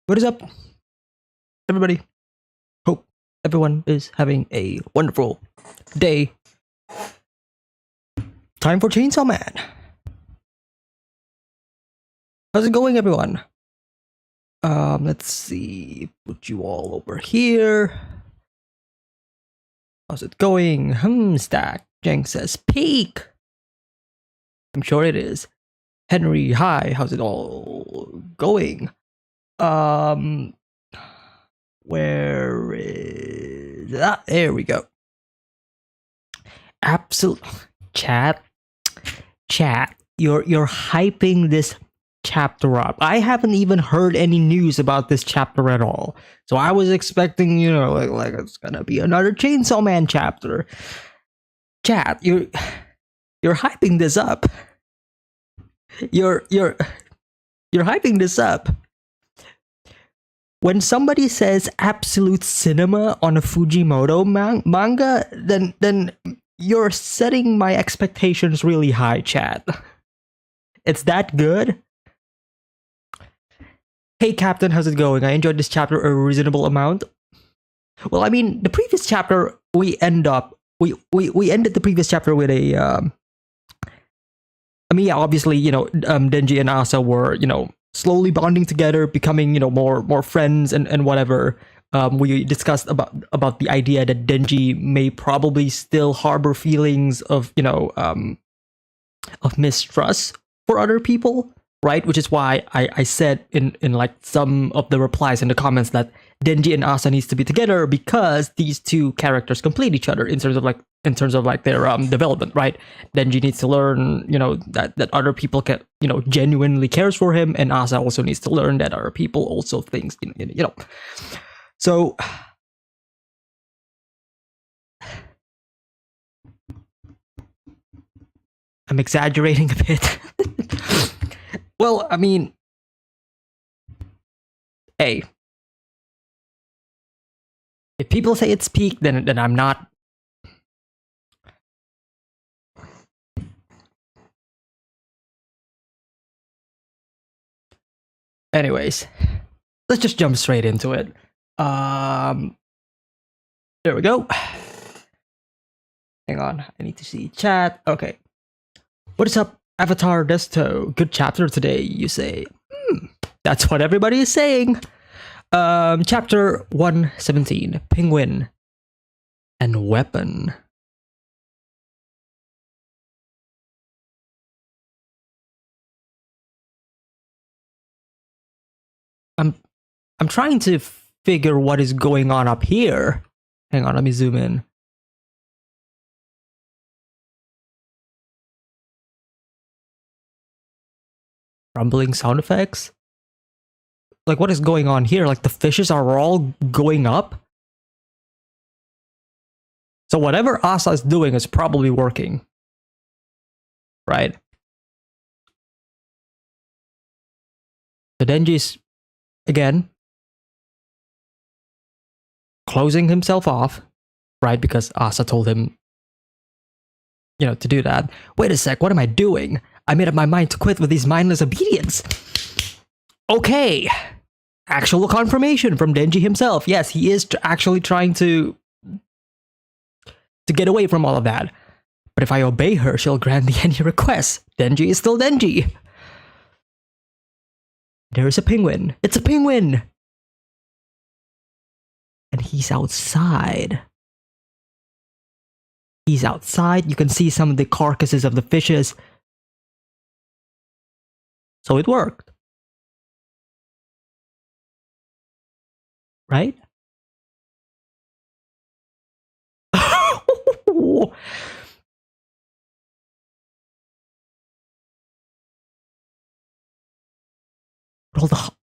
What is up, everybody? Hope everyone is having a wonderful day. Time for Chainsaw Man. How's it going, everyone? Let's see. Put you all over here. How's it going? Stack. Jeng says peak. I'm sure it is. Henry, hi. How's it all going? Where is that? There we go. Absolute chat. You're hyping this chapter up. I haven't even heard any news about this chapter at all. So I was expecting, like it's gonna be another Chainsaw Man chapter. Chat, you're hyping this up. You're hyping this up. When somebody says absolute cinema on a Fujimoto manga, then you're setting my expectations really high, chat. It's that good? Hey Captain, how's it going? I enjoyed this chapter a reasonable amount. Well, I mean, the previous chapter we ended the previous chapter with a I mean, yeah, obviously, Denji and Asa were, slowly bonding together, becoming, more friends and whatever. We discussed about the idea that Denji may probably still harbor feelings of mistrust for other people, right? Which is why I said in like some of the replies in the comments that Denji and Asa needs to be together because these two characters complete each other in terms of like their development, right? Denji needs to learn, that other people can, genuinely cares for him, and Asa also needs to learn that other people also thinks, So I'm exaggerating a bit. Well, I mean, hey, if people say it's peak, then I'm not. Anyways, let's just jump straight into it. There we go. Hang on, I need to see chat. Okay. What is up, Avatar Desto? Good chapter today, you say. That's what everybody is saying. Chapter 117, Penguin and Weapon. I'm trying to figure what is going on up here. Hang on, let me zoom in. Rumbling sound effects? Like, what is going on here? Like, the fishes are all going up? So whatever Asa is doing is probably working. Right? So Denji's, again, closing himself off, right? Because Asa told him, to do that. Wait a sec, what am I doing? I made up my mind to quit with these mindless obedience. Okay. Actual confirmation from Denji himself. Yes, he is actually trying to get away from all of that. But if I obey her, she'll grant me any request. Denji is still Denji. There's a penguin. It's a penguin! And he's outside. He's outside. You can see some of the carcasses of the fishes. So it worked. Right?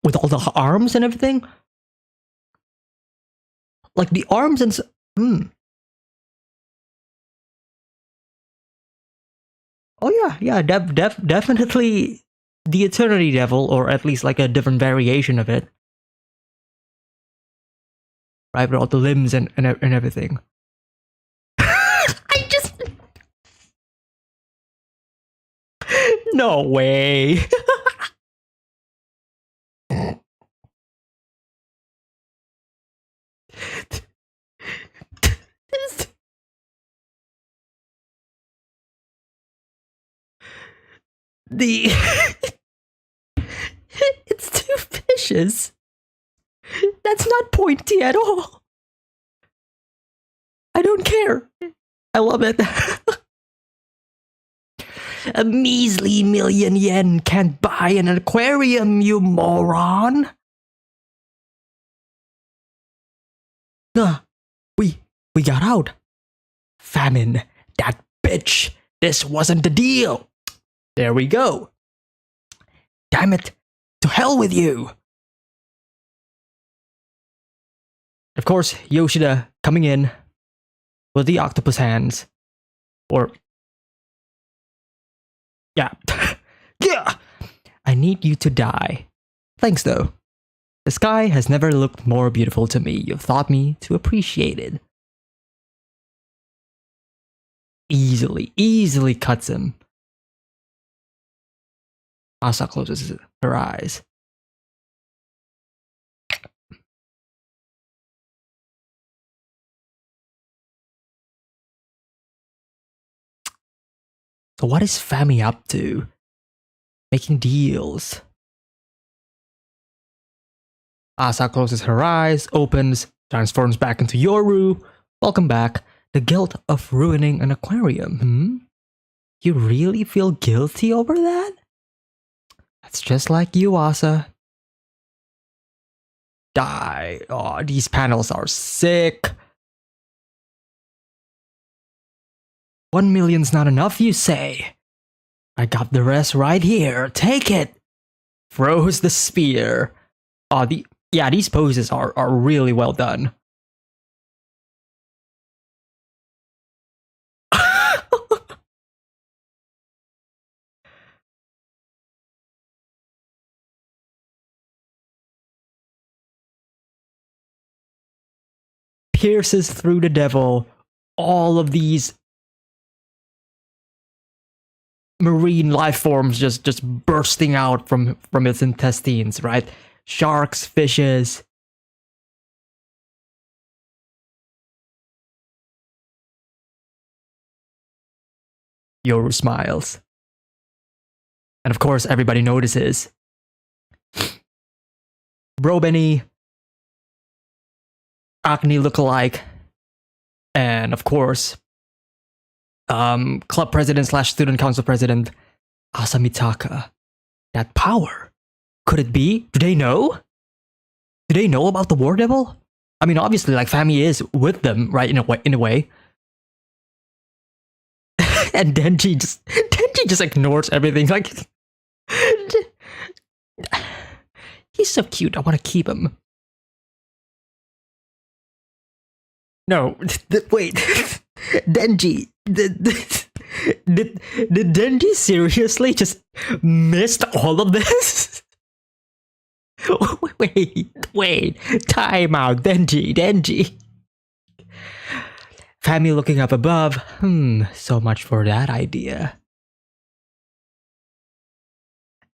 With all the arms and everything? Like the arms and... Oh yeah, definitely the Eternity Devil, or at least like a different variation of it. Right, with all the limbs and everything. I just... No way. The it's too vicious. That's not pointy at all. I don't care. I love it. A measly million yen can't buy an aquarium, you moron. We got out. Famine, that bitch. This wasn't the deal. There we go. Damn it. To hell with you. Of course, Yoshida coming in with the octopus hands. Or... yeah. Yeah! I need you to die. Thanks, though. The sky has never looked more beautiful to me. You've taught me to appreciate it. Easily cuts him. Asa closes her eyes. So what is Fami up to? Making deals. Asa closes her eyes, opens, transforms back into Yoru. Welcome back. The guilt of ruining an aquarium, You really feel guilty over that? That's just like you, Asa. Die. Oh, these panels are sick. 1 million's not enough, you say? I got the rest right here. Take it. Throws the spear. Oh, these poses are really well done. Pierces through the devil. All of these marine life forms just bursting out from its intestines, right? Sharks, fishes. Yoru smiles. And of course, everybody notices. Bro Benny, Acne lookalike, and of course, club president / student council president Asamitaka. That power. Could it be? Do they know? Do they know about the War Devil? I mean, obviously, like, Fami is with them, right? In a way. And Denji just ignores everything. Like, he's so cute. I want to keep him. No, wait. Denji, did Denji seriously just missed all of this? Wait, time out, Denji. Fami looking up above. So much for that idea.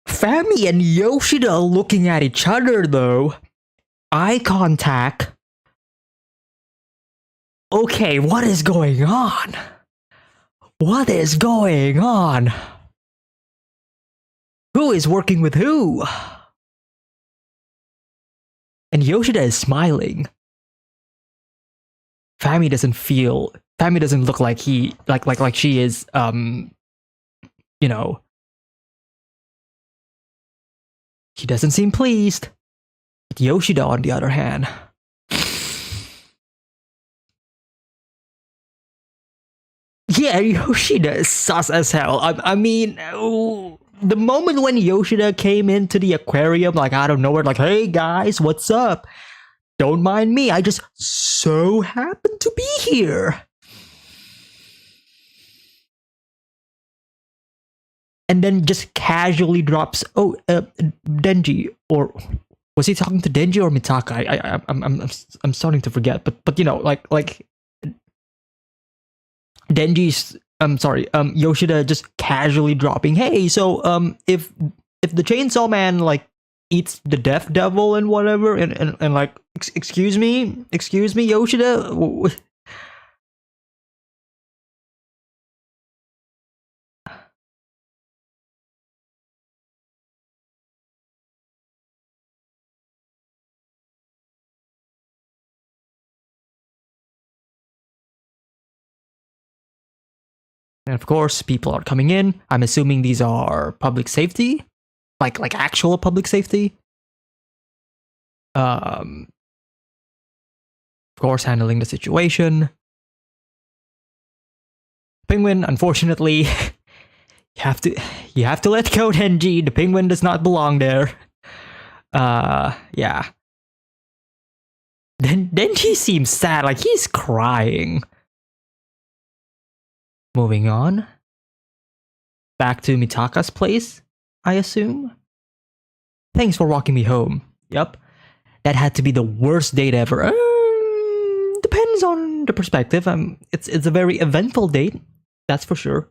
Fami and Yoshida looking at each other though. Eye contact. Okay, what is going on? What is going on? Who is working with who? And Yoshida is smiling. Fami doesn't look like like she is you know. She doesn't seem pleased. But Yoshida on the other hand. Yeah, Yoshida is sus as hell. I mean, the moment when Yoshida came into the aquarium, like out of nowhere, like, hey guys, what's up? Don't mind me, I just so happen to be here. And then just casually drops, Denji, or was he talking to Denji or Mitaka? I'm starting to forget, but you know, like Denji's, Yoshida just casually dropping, hey, so if the Chainsaw Man like eats the Death Devil and whatever, and like, excuse me, Yoshida. And of course, people are coming in. I'm assuming these are public safety, like actual public safety. Of course, handling the situation. Penguin, unfortunately, you have to let go, Denji. The penguin does not belong there. Yeah. Denji seems sad, like he's crying. Moving on. Back to Mitaka's place, I assume. Thanks for walking me home. Yep. That had to be the worst date ever. Depends on the perspective. It's a very eventful date, that's for sure.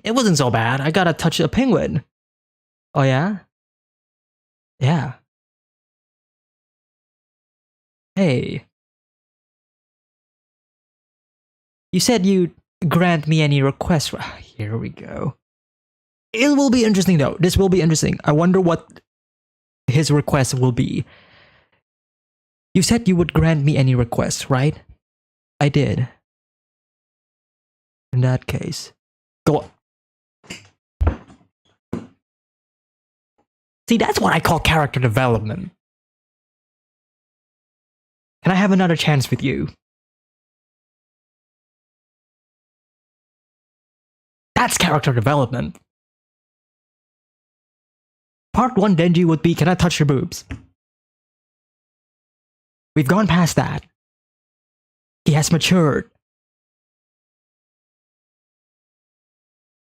It wasn't so bad. I got to touch a penguin. Oh yeah? Yeah. Hey. You said you'd grant me any request. Here we go. It will be interesting though. This will be interesting. I wonder what his request will be. You said you would grant me any request, right? I did. In that case, go. See, that's what I call character development. Can I have another chance with you? That's character development. Part 1 Denji would be, can I touch your boobs? We've gone past that. He has matured.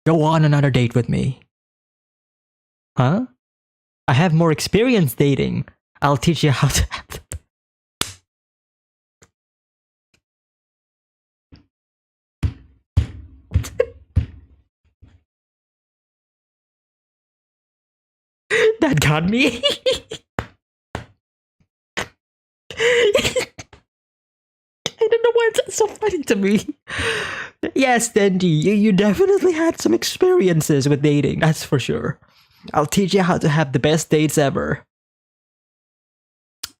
Go on another date with me. Huh? I have more experience dating. I'll teach you how to... That got me. I don't know why it's so funny to me. Yes, Denji, you definitely had some experiences with dating, that's for sure. I'll teach you how to have the best dates ever.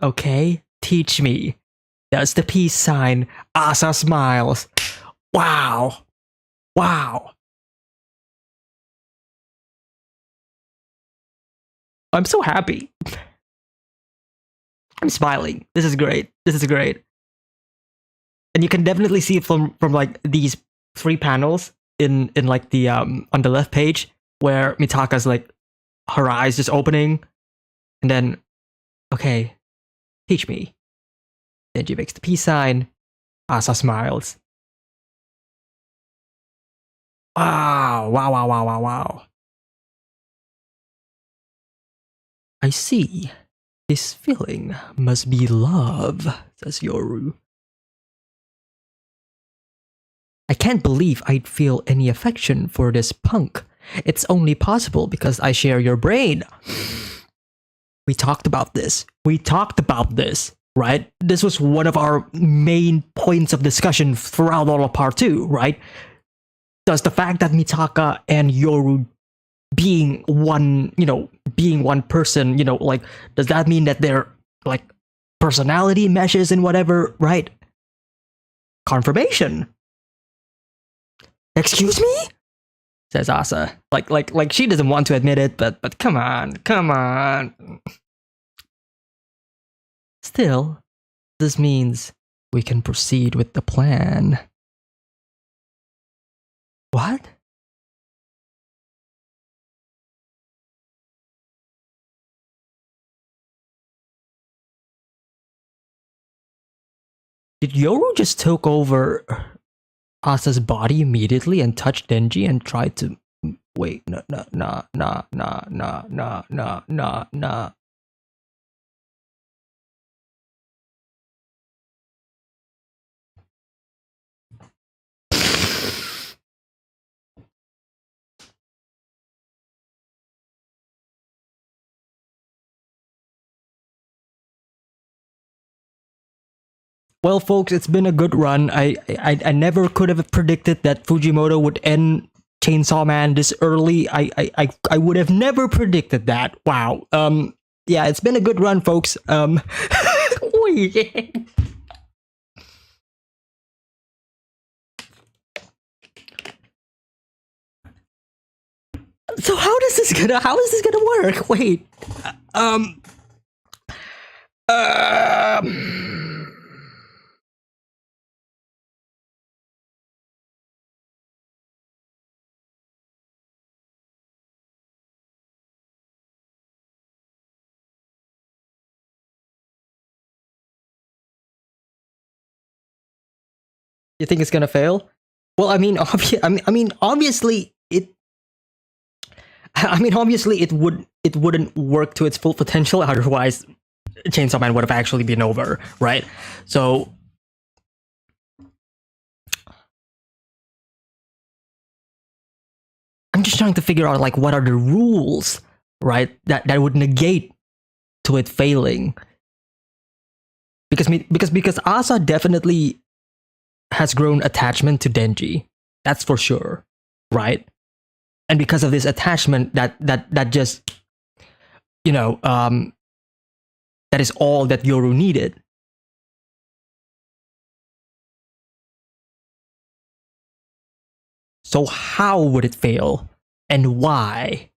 Okay, teach me. That's the peace sign. Asa smiles. Wow. Wow. I'm so happy. I'm smiling. This is great. This is great. And you can definitely see from like these 3 panels in like the on the left page where Mitaka's like her eyes just opening, and then okay, teach me. Denji makes the peace sign. Asa smiles. Wow! Wow! Wow! Wow! Wow! Wow! I see. This feeling must be love, says Yoru. I can't believe I'd feel any affection for this punk. It's only possible because I share your brain. We talked about this. Right? This was one of our main points of discussion throughout all of part 2, right? Does the fact that Mitaka and Yoru being one person, like, does that mean that their, like, personality meshes and whatever, right? Confirmation. Excuse me? Says Asa. Like she doesn't want to admit it, but come on. Still, this means we can proceed with the plan. What? Did Yoru just took over Asa's body immediately and touched Denji and tried to... Wait, no. Well, folks, it's been a good run. I never could have predicted that Fujimoto would end Chainsaw Man this early. I would have never predicted that. Wow. Yeah, it's been a good run, folks. So how is this gonna work? Wait. Um. Um. You think it's gonna fail? Well, I mean, obviously it. I mean, obviously it wouldn't work to its full potential. Otherwise, Chainsaw Man would have actually been over, right? So I'm just trying to figure out like what are the rules, right? That would negate to it failing. Because Asa definitely has grown attachment to Denji. That's for sure, right? And because of this attachment, that just you know that is all that Yoru needed. So how would it fail, and why?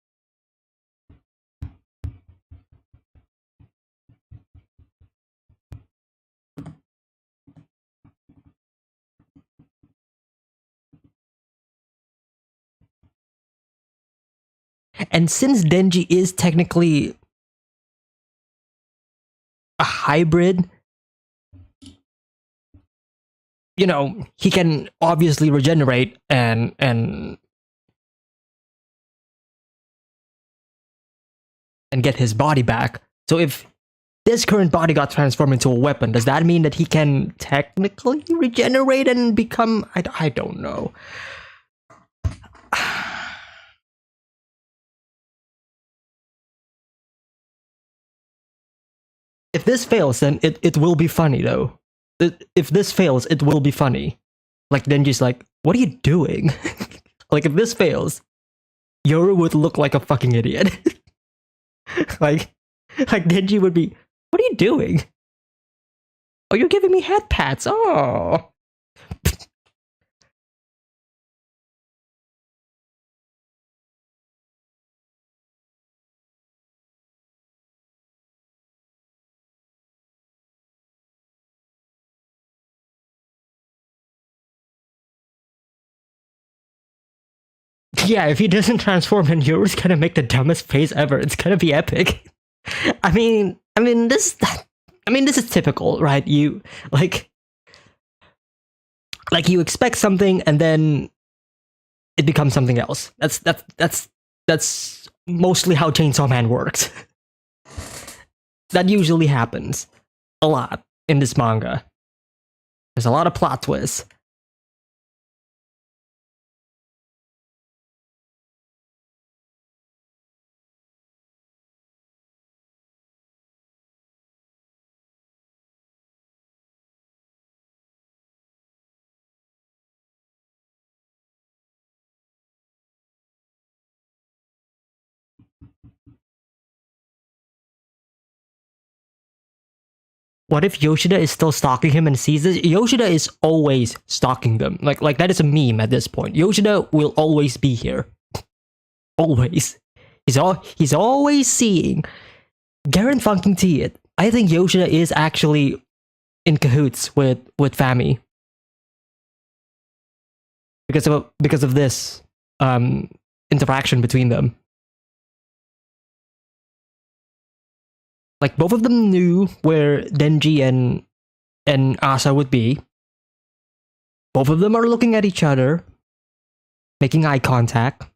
And since Denji is technically a hybrid, you know, he can obviously regenerate and get his body back. So if this current body got transformed into a weapon, does that mean that he can technically regenerate and become I don't know. If this fails, then it will be funny though. If this fails, it will be funny. Like Denji's like, what are you doing? Like if this fails, Yoru would look like a fucking idiot. like Denji would be, what are you doing? Oh, you're giving me head pats. Oh. Yeah, if he doesn't transform, then Yoru's gonna make the dumbest face ever. It's gonna be epic. This is typical, right? You like you expect something and then it becomes something else. That's mostly how Chainsaw Man works. That usually happens a lot in this manga. There's a lot of plot twists. What if Yoshida is still stalking him and sees this? Yoshida is always stalking them. Like that is a meme at this point. Yoshida will always be here. Always. He's always seeing. Garen fucking it. I think Yoshida is actually in cahoots with Fami. Because of this interaction between them. Like both of them knew where Denji and Asa would be. Both of them are looking at each other, making eye contact.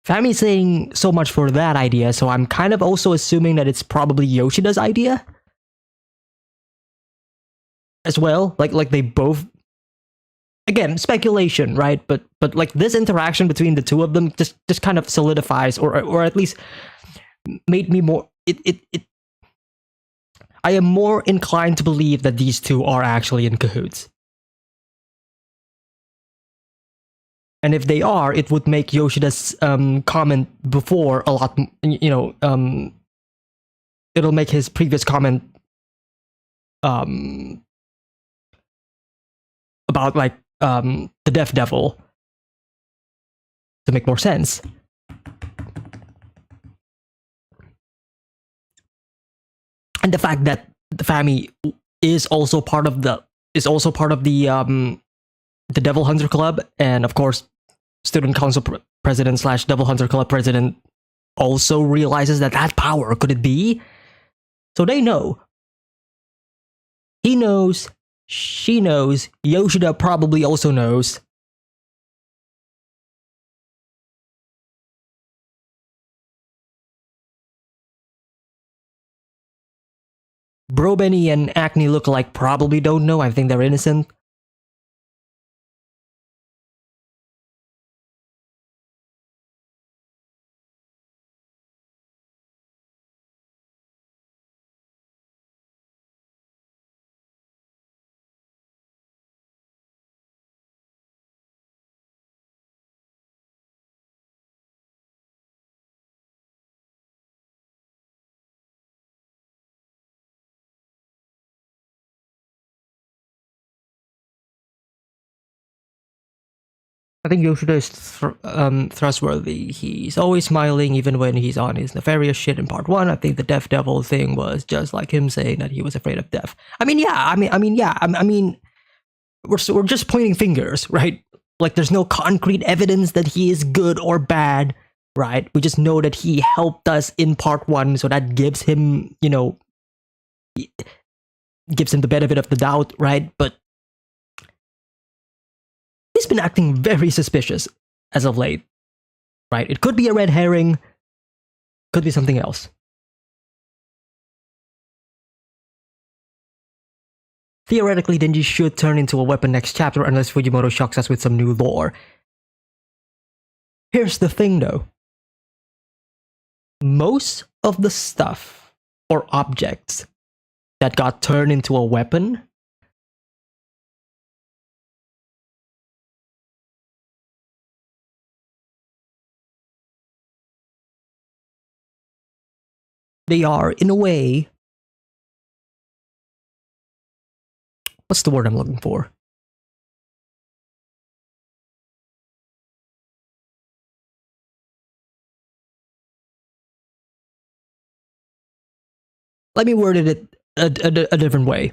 Fami's saying so much for that idea, so I'm kind of also assuming that it's probably Yoshida's idea as well. Like they both, again, speculation, right? But like this interaction between the two of them just kind of solidifies or at least made me more it I am more inclined to believe that these two are actually in cahoots. And if they are, it would make Yoshida's comment before a lot, it'll make his previous comment about like the Death Devil to make more sense. And the fact that the family is also part of the Devil Hunter Club, and of course, Student Council president / Devil Hunter Club president also realizes that power could it be? So they know. He knows. She knows. Yoshida probably also knows. Bro Benny and Acne lookalike probably don't know. I think they're innocent. I think Yoshida is trustworthy. He's always smiling even when he's on his nefarious shit in part 1. I think the Death Devil thing was just like him saying that he was afraid of death. I mean, we're just pointing fingers, right? Like there's no concrete evidence that he is good or bad, right? We just know that he helped us in part 1, so that gives him, gives him the benefit of the doubt, right? But he's been acting very suspicious as of late, right? It could be a red herring, could be something else. Theoretically, Denji should turn into a weapon next chapter unless Fujimoto shocks us with some new lore. Here's the thing though. Most of the stuff or objects that got turned into a weapon they are, in a way, what's the word I'm looking for? Let me word it a different way.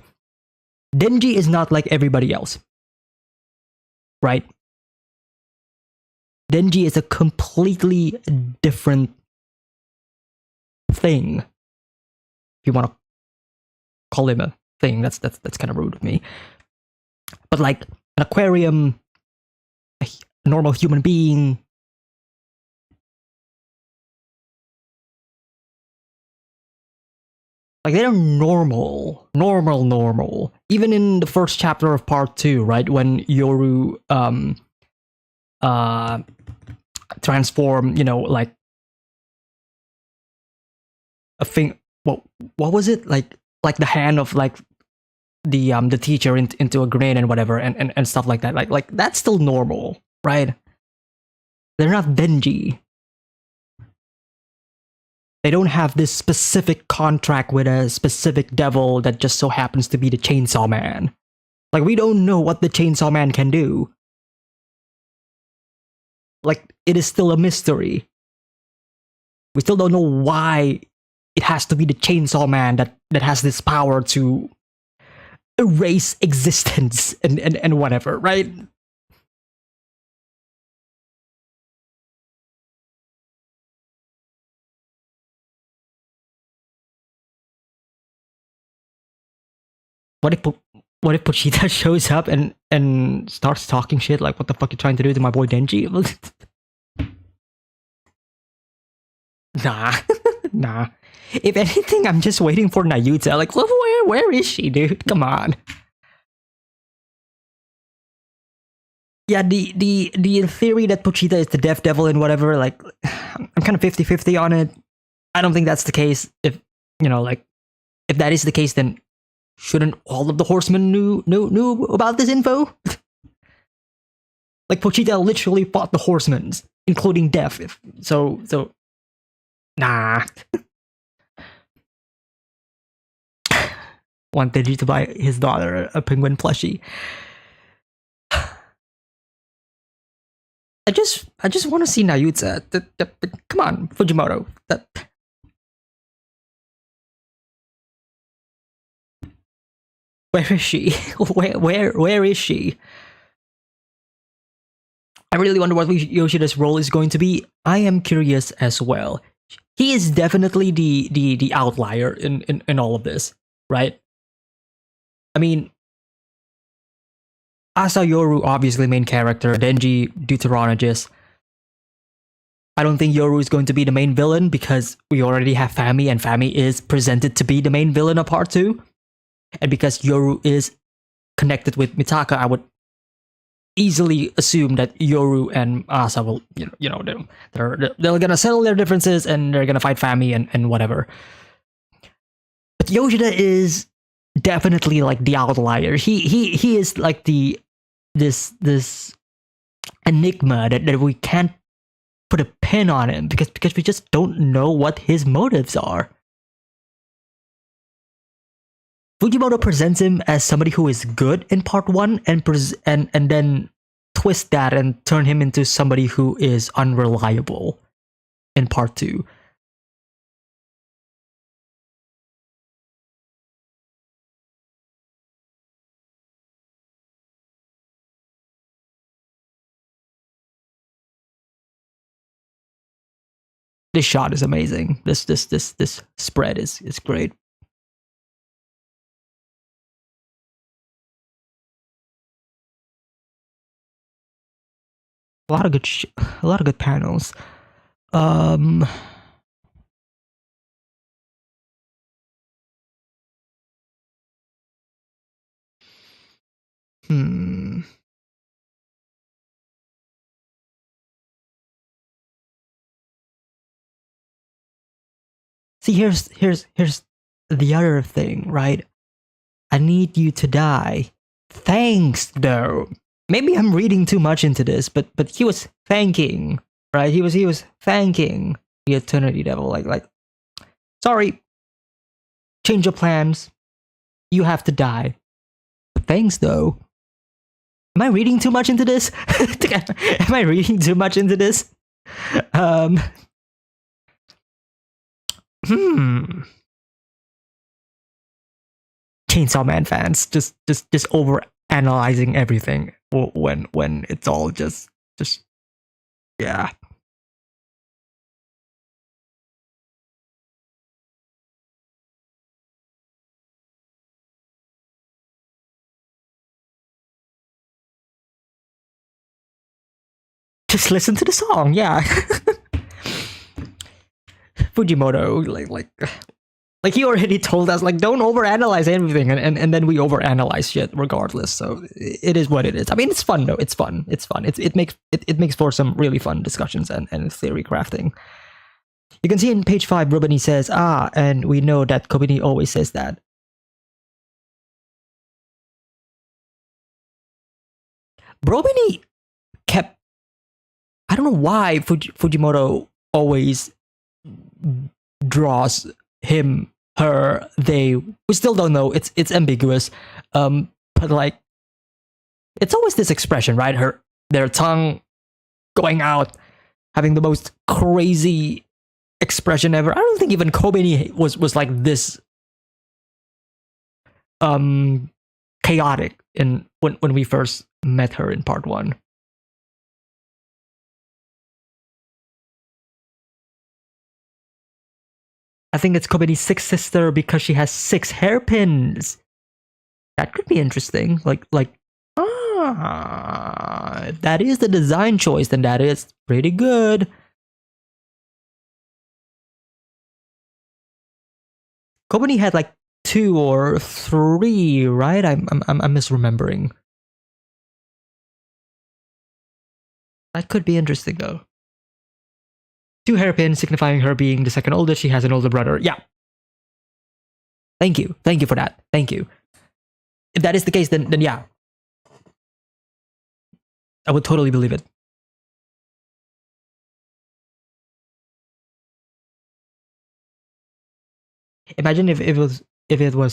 Denji is not like everybody else, right? Denji is a completely different thing. If you want to call him a thing, that's kind of rude of me. But like an aquarium, a normal human being, like they're normal. Even in the first chapter of part 2, right, when Yoru transform, like a thing. What was it like the hand of like the teacher into a grain and whatever and stuff like that. Like that's still normal, right? They're not Denji. They don't have this specific contract with a specific devil that just so happens to be the Chainsaw Man. Like we don't know what the Chainsaw Man can do. Like it is still a mystery. We still don't know why it has to be the Chainsaw Man that has this power to erase existence and whatever, right? What if Pochita shows up and starts talking shit like, what the fuck you trying to do to my boy Denji? Nah. Nah. If anything, I'm just waiting for Nayuta. Like, where is she, dude? Come on. Yeah, the theory that Pochita is the Death Devil and whatever, like, I'm kind of 50-50 on it. I don't think that's the case. If, like, if that is the case, then shouldn't all of the horsemen knew about this info? Like, Pochita literally fought the horsemen, including Death. So, nah. Want Denji to buy his daughter a penguin plushie. I just want to see Nayuta. Come on, Fujimoto. Where is she? Where is she? I really wonder what Yoshida's role is going to be. I am curious as well. He is definitely the outlier in all of this, right? I mean, Asa Yoru, obviously main character, Denji, deuteronologist. I don't think Yoru is going to be the main villain because we already have Fami, and Fami is presented to be the main villain of part 2. And because Yoru is connected with Mitaka, I would easily assume that Yoru and Asa will, they're gonna settle their differences and they're gonna fight Fami and whatever. But Yoshida is definitely like the outlier. He is like this enigma that we can't put a pin on him because we just don't know what his motives are. Fujimoto presents him as somebody who is good in part 1 and then twist that and turn him into somebody who is unreliable in part 2. This shot is amazing. This spread is great. A lot of good panels. See, here's the other thing, right? I need you to die. Thanks, though. Maybe I'm reading too much into this, but he was thanking, right? He was thanking the Eternity Devil, like, sorry, change your plans. You have to die. But thanks, though. Am I reading too much into this? Am I reading too much into this? Chainsaw Man fans just over analyzing everything when it's all just yeah. Just listen to the song, yeah. Fujimoto, like he already told us, like, don't overanalyze everything, and then we overanalyze shit regardless. So it is what it is. I mean, it's fun though. It's fun. It makes for some really fun discussions and theory crafting. You can see in page 5, Rubini says, and we know that Kobeni always says that. Rubini kept. I don't know why Fujimoto always draws him, her, they. We still don't know. It's ambiguous. But like, it's always this expression, right? Their tongue going out, having the most crazy expression ever. I don't think even Kobeni was like this chaotic when we first met her in part 1. I think it's Kobeni's 6th sister because she has 6 hairpins. That could be interesting. If that is the design choice, then that is pretty good. Kobeni had like 2 or 3, right? I'm misremembering. That could be interesting though. 2 hairpins signifying her being the second oldest. She has an older brother. Yeah. Thank you for that. Thank you. If that is the case, then yeah, I would totally believe it. Imagine if it was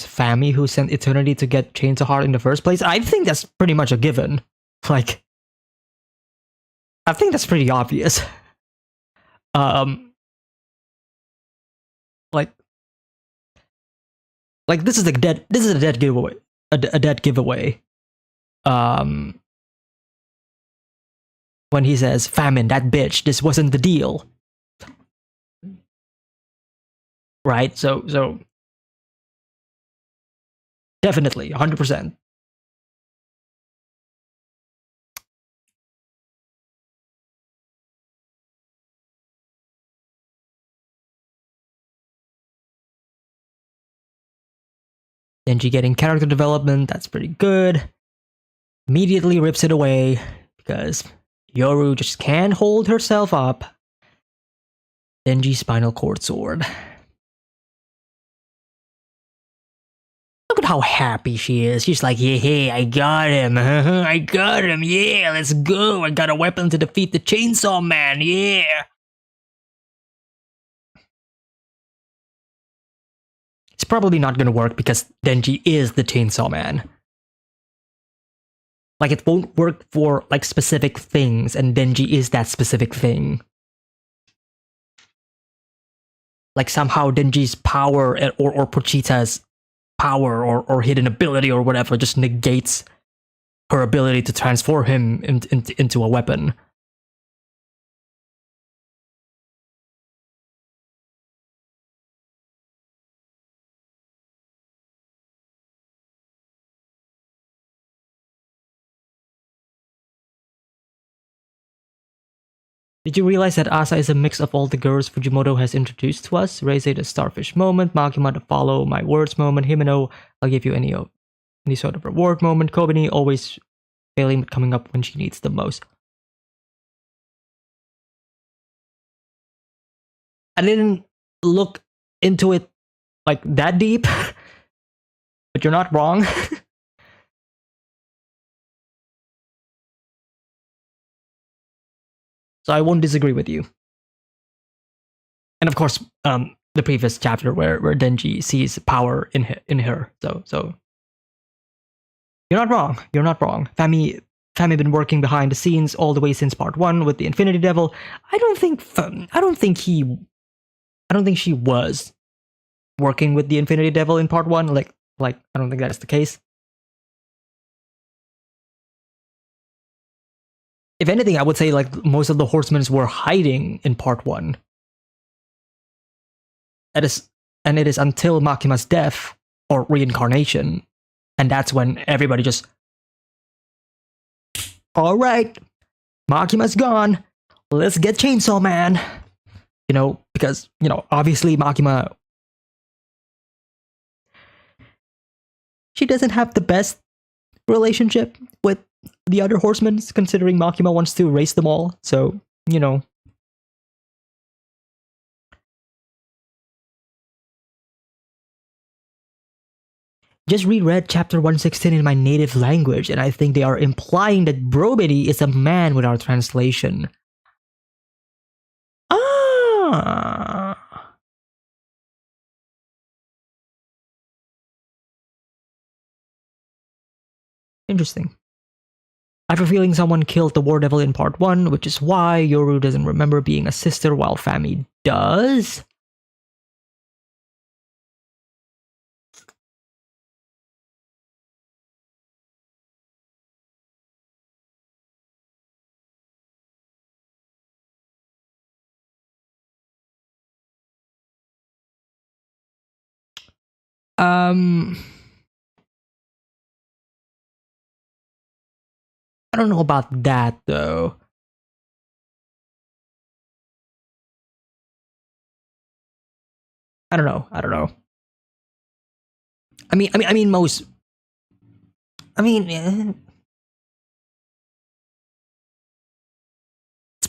Fami who sent Eternity to get Chainsaw Heart in the first place. I think that's pretty much a given. Like, I think that's pretty obvious. Um, like this is a dead giveaway. A dead giveaway. When he says, "Famine, that bitch, this wasn't the deal." Right? So definitely, 100%. Denji getting character development, that's pretty good. Immediately rips it away because Yoru just can't hold herself up. Denji spinal cord sword. Look at how happy she is. She's like, yeah, I got him. I got him. Yeah, let's go. I got a weapon to defeat the Chainsaw Man. Yeah. It's probably not gonna work because Denji is the Chainsaw Man. Like, it won't work for, like, specific things, and Denji is that specific thing. Like, somehow Denji's power or Pochita's power or hidden ability or whatever just negates her ability to transform him into a weapon. Did you realize that Asa is a mix of all the girls Fujimoto has introduced to us? Reze the starfish moment, Makima the follow my words moment, Himeno, I'll give you any sort of reward moment, Kobani always failing but coming up when she needs the most. I didn't look into it like that deep, but you're not wrong. So I won't disagree with you. And of course, the previous chapter where Denji sees power in her. So you're not wrong. You're not wrong. Fami been working behind the scenes all the way since part 1 with the Infinity Devil. I don't think she was working with the Infinity Devil in part 1. Like I don't think that's the case. If anything, I would say like most of the horsemen were hiding in part 1. And it is until Makima's death or reincarnation, and that's when everybody just, all right, Makima's gone, let's get Chainsaw Man. You know, because, you know, obviously Makima, she doesn't have the best relationship with the other horsemen, considering Makima wants to race them all. So, you know. Just reread chapter 116 in my native language, and I think they are implying that Brobity is a man with our translation. Ah. Interesting. I have a feeling someone killed the War Devil in part 1, which is why Yoru doesn't remember being a sister while Fami does. I don't know about that though. I don't know. I mean most. It's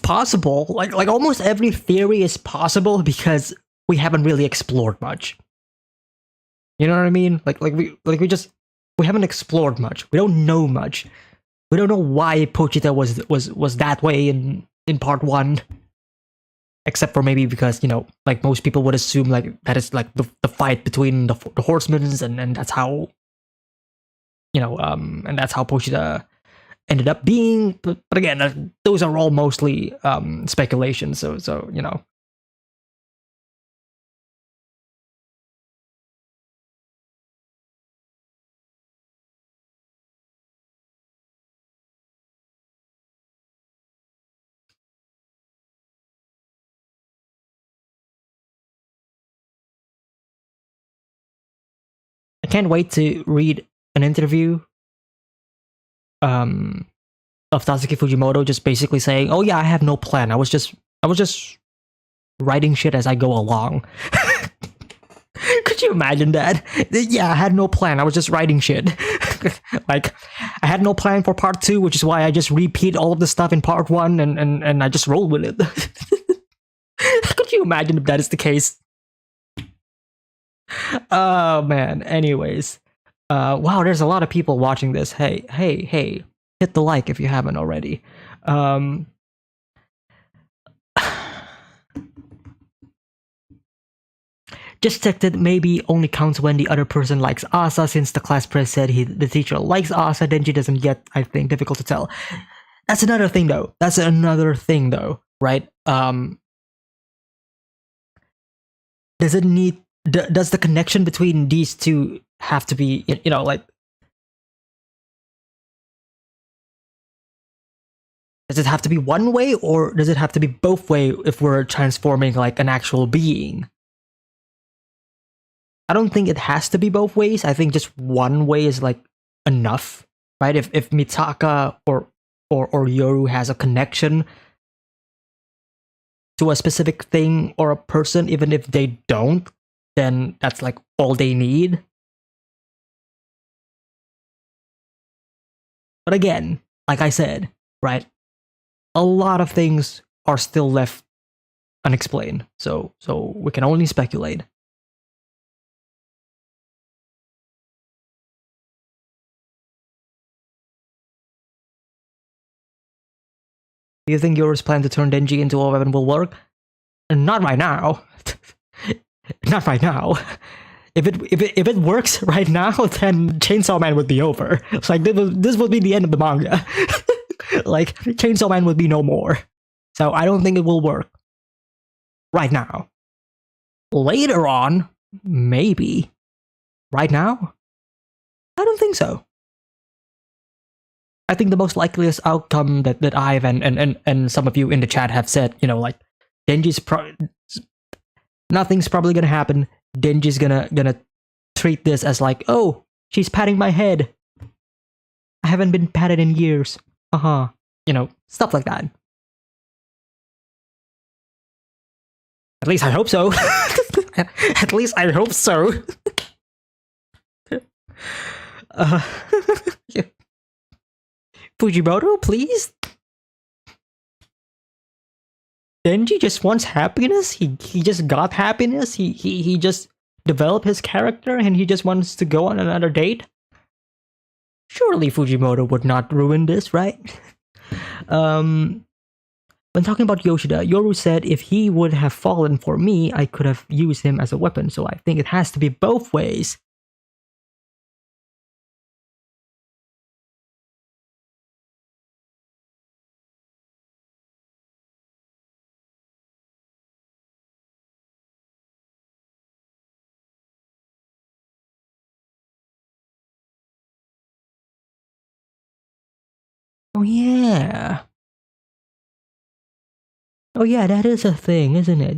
possible. Like almost every theory is possible because we haven't really explored much. You know what I mean? We haven't explored much. We don't know much. We don't know why Pochita was that way in part 1. Except for maybe because, you know, like most people would assume like that is like the fight between the horsemen, and that's how, you know, and that's how Pochita ended up being. But again, those are all mostly speculation. So you know. I can't wait to read an interview of Tatsuki Fujimoto just basically saying, "Oh yeah, I have no plan. I was just writing shit as I go along." Could you imagine that? Yeah, I had no plan. I was just writing shit. Like, I had no plan for part 2, which is why I just repeat all of the stuff in part 1 and I just roll with it. Could you imagine if that is the case? Oh man. Anyways. Wow, there's a lot of people watching this. Hey, hit the like if you haven't already. Just checked it, maybe only counts when the other person likes Asa, since the class press said the teacher likes Asa, Denji doesn't yet, I think. Difficult to tell. That's another thing though, right? Does it need, does the connection between these two have to be, you know, like, does it have to be one way, or does it have to be both way if we're transforming like an actual being? I don't think it has to be both ways. I think just one way is like enough, right? If Mitaka or Yoru has a connection to a specific thing or a person, even if they don't, then that's like all they need. But again, like I said, right? A lot of things are still left unexplained. So we can only speculate. Do you think Yoru's plan to turn Denji into a weapon will work? Not right now. Not right now. If it works right now, then Chainsaw Man would be over. It's like this would be the end of the manga. Like, Chainsaw Man would be no more. So I don't think it will work right now. Later on, maybe. Right now, I don't think so. I think the most likeliest outcome that I've and some of you in the chat have said, you know, like, Denji's nothing's probably gonna happen. Denji's gonna treat this as like, oh, she's patting my head. I haven't been patted in years. You know, stuff like that. At least I hope so. At least I hope so. Fujimoto, please? Denji just wants happiness? He just got happiness? He just developed his character and he just wants to go on another date? Surely Fujimoto would not ruin this, right? When talking about Yoshida, Yoru said if he would have fallen for me, I could have used him as a weapon, so I think it has to be both ways. Oh yeah. Oh yeah, that is a thing, isn't it?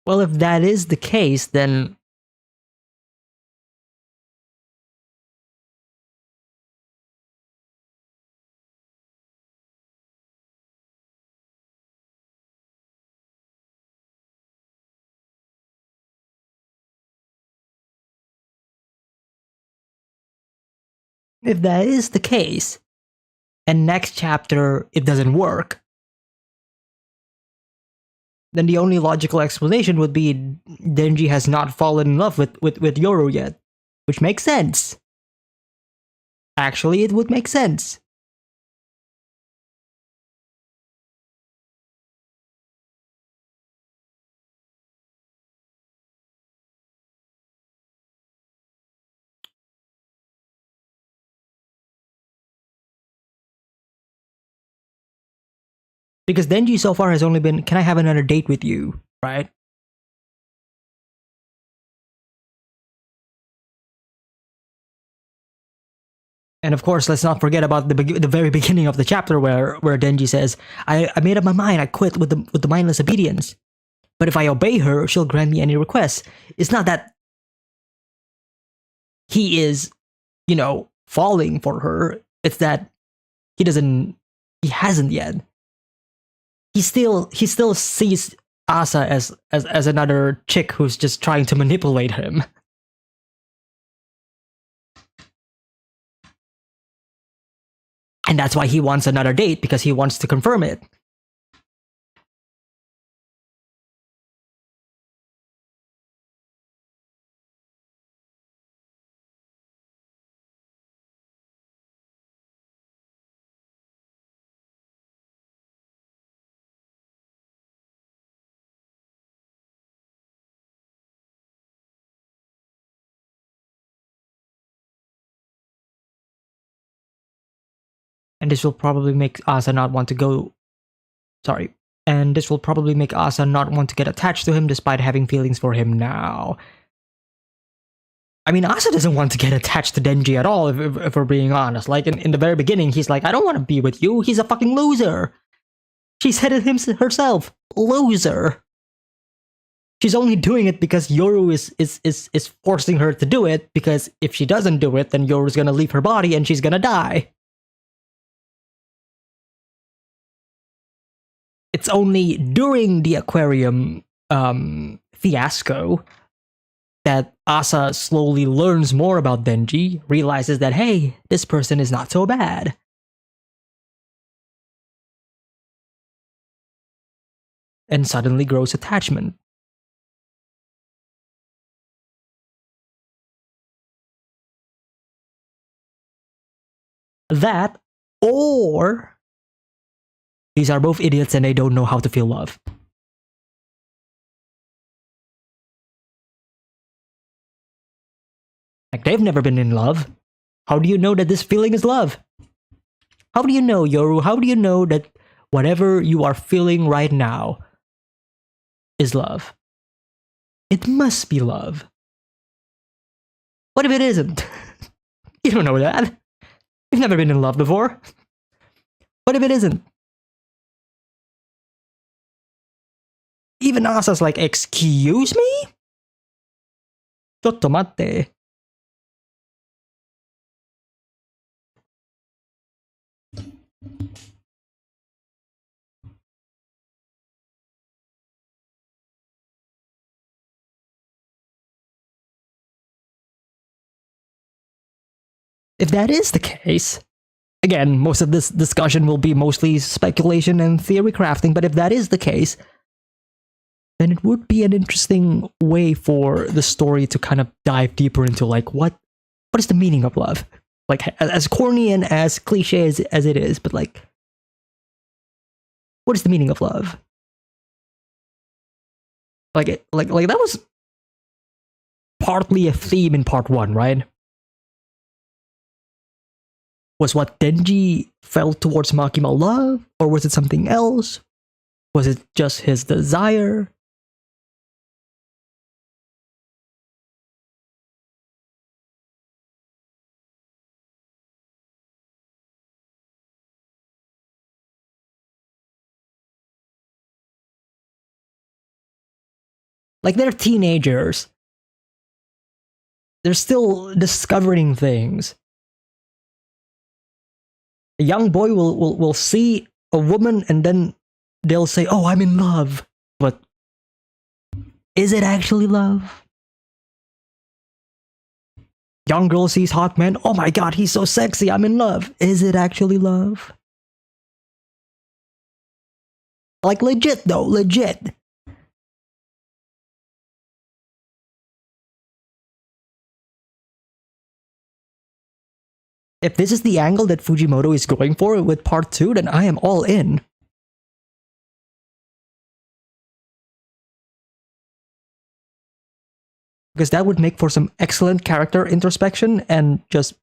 Well, if that is the case, then if that is the case, and next chapter it doesn't work, then the only logical explanation would be Denji has not fallen in love with Yoru yet, which makes sense. actually it would make sense. Because Denji so far has only been, can I have another date with you, right? And of course, let's not forget about the very beginning of the chapter where Denji says, I made up my mind, I quit with the mindless obedience. But if I obey her, she'll grant me any request. It's not that he is, falling for her. It's that he hasn't yet. He still sees Asa as another chick who's just trying to manipulate him. And that's why he wants another date, because he wants to confirm it. And this will probably make Asa not want to go. Sorry. And this will probably make Asa not want to get attached to him despite having feelings for him now. I mean, Asa doesn't want to get attached to Denji at all, if we're being honest. Like, in the very beginning, he's like, I don't want to be with you. He's a fucking loser. She said it herself. Loser. She's only doing it because Yoru is forcing her to do it, because if she doesn't do it, then Yoru's gonna leave her body and she's gonna die. It's only during the aquarium fiasco that Asa slowly learns more about Denji, realizes that, hey, this person is not so bad. And suddenly grows attachment. That, or these are both idiots and they don't know how to feel love. Like, they've never been in love. How do you know that this feeling is love? How do you know, Yoru? How do you know that whatever you are feeling right now is love? It must be love. What if it isn't? You don't know that. You've never been in love before. What if it isn't? Even Asa's like, excuse me? Chotto matte. If that is the case, again, most of this discussion will be mostly speculation and theory crafting, but if that is the case, then it would be an interesting way for the story to kind of dive deeper into, like, what is the meaning of love? Like, as corny and as cliche as it is, but like, what is the meaning of love? Like that was partly a theme in part 1, right? Was what Denji felt towards Makima love, or was it something else? Was it just his desire? Like, they're teenagers. They're still discovering things. A young boy will see a woman and then they'll say, oh, I'm in love. But is it actually love? Young girl sees hot man, oh my god, he's so sexy, I'm in love. Is it actually love? Like, legit though, legit. If this is the angle that Fujimoto is going for with part 2, then I am all in. Because that would make for some excellent character introspection and just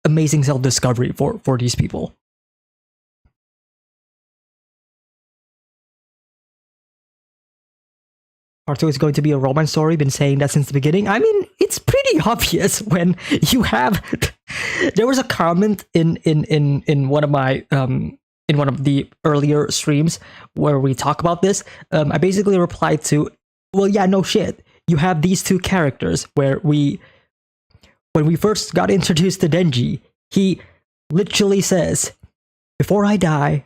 amazing self-discovery for these people. Part 2 is going to be a romance story. Been saying that since the beginning. I mean, it's pretty obvious when you have. There was a comment in one of my in one of the earlier streams where we talk about this. I basically replied to, well, yeah, no shit. You have these two characters where when we first got introduced to Denji, he literally says, "Before I die,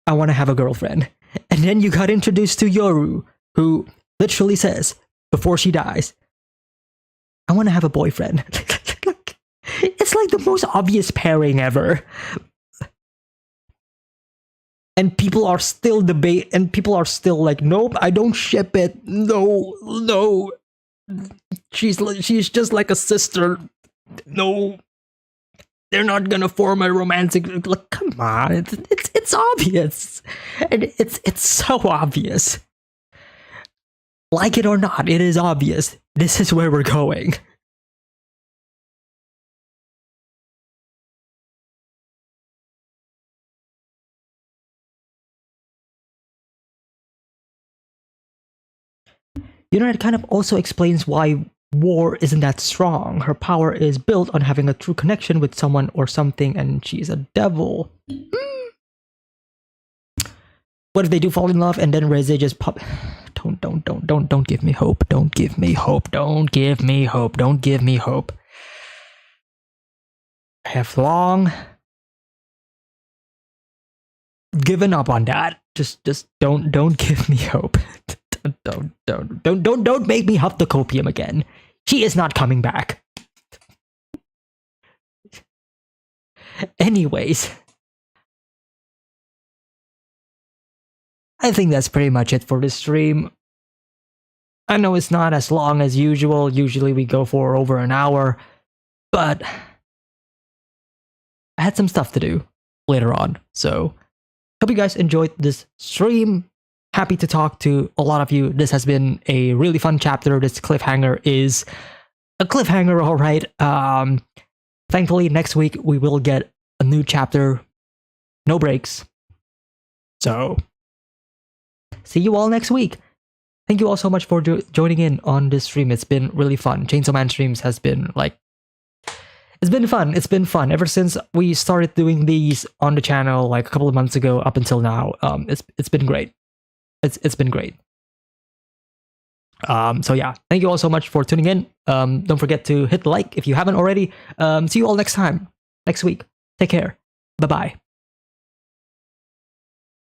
I want to have a girlfriend." And then you got introduced to Yoru, who literally says, before she dies, "I want to have a boyfriend." It's like the most obvious pairing ever. And people are still like, nope, I don't ship it. No. She's just like a sister. No. They're not gonna form a romantic, like, come on, it's obvious. And it's so obvious. Like it or not, it is obvious. This is where we're going. You know, it kind of also explains why War isn't that strong. Her power is built on having a true connection with someone or something, and she's a devil. What if they do fall in love and then Reze just pop? Don't give me hope. Don't give me hope. Don't give me hope. Don't give me hope. I have long given up on that. Just don't give me hope. Don't make me huff the copium again. She is not coming back. Anyways, I think that's pretty much it for this stream. I know it's not as long as usual. Usually we go for over an hour, but I had some stuff to do later on. So hope you guys enjoyed this stream. Happy to talk to a lot of you. This has been a really fun chapter. This cliffhanger is a cliffhanger, all right. Thankfully, next week we will get a new chapter. No breaks. So, see you all next week. Thank you all so much for joining in on this stream. It's been really fun. Chainsaw Man streams has been like... It's been fun. It's been fun. Ever since we started doing these on the channel like a couple of months ago up until now, it's been great. It's been great. So yeah, thank you all so much for tuning in. Don't forget to hit like if you haven't already. See you all next time, next week. Take care. Bye-bye.